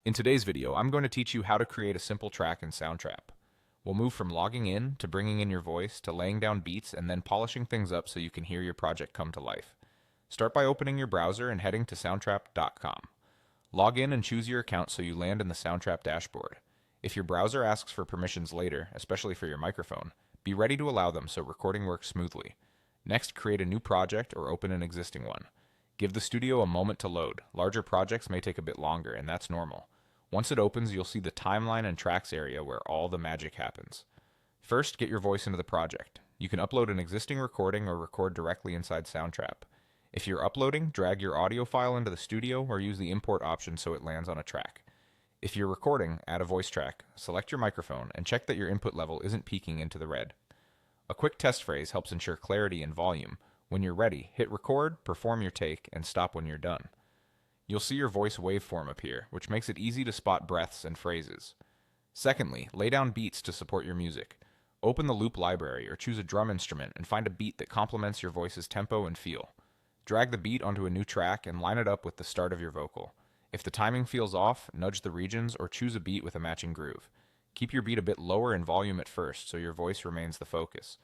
In today's video, I'm going to teach you how to create a simple track in Soundtrap. We'll move from logging in to bringing in your voice to laying down beats and then polishing things up so you can hear your project come to life. Start by opening your browser and heading to soundtrap.com. Log in and choose your account so you land in the Soundtrap dashboard. If your browser asks for permissions later, especially for your microphone, be ready to allow them so recording works smoothly. Next, create a new project or open an existing one. Give the studio a moment to load. Larger projects may take a bit longer, and that's normal. Once it opens, you'll see the timeline and tracks area where all the magic happens. First, get your voice into the project. You can upload an existing recording or record directly inside Soundtrap. If you're uploading, drag your audio file into the studio or use the import option so it lands on a track. If you're recording, add a voice track, select your microphone, and check that your input level isn't peaking into the red. A quick test phrase helps ensure clarity and volume. When you're ready, hit record, perform your take, and stop when you're done. You'll see your voice waveform appear, which makes it easy to spot breaths and phrases. Secondly, lay down beats to support your music. Open the loop library or choose a drum instrument and find a beat that complements your voice's tempo and feel. Drag the beat onto a new track and line it up with the start of your vocal. If the timing feels off, nudge the regions or choose a beat with a matching groove. Keep your beat a bit lower in volume at first so your voice remains the focus.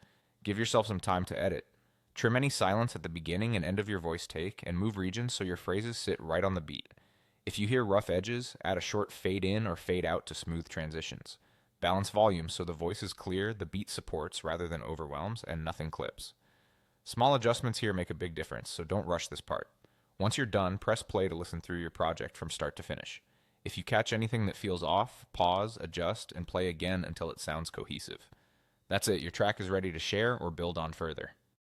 Give yourself some time to edit. Trim any silence at the beginning and end of your voice take, and move regions so your phrases sit right on the beat. If you hear rough edges, add a short fade in or fade out to smooth transitions. Balance volume so the voice is clear, the beat supports rather than overwhelms, and nothing clips. Small adjustments here make a big difference, so don't rush this part. Once you're done, press play to listen through your project from start to finish. If you catch anything that feels off, pause, adjust, and play again until it sounds cohesive. That's it, your track is ready to share or build on further.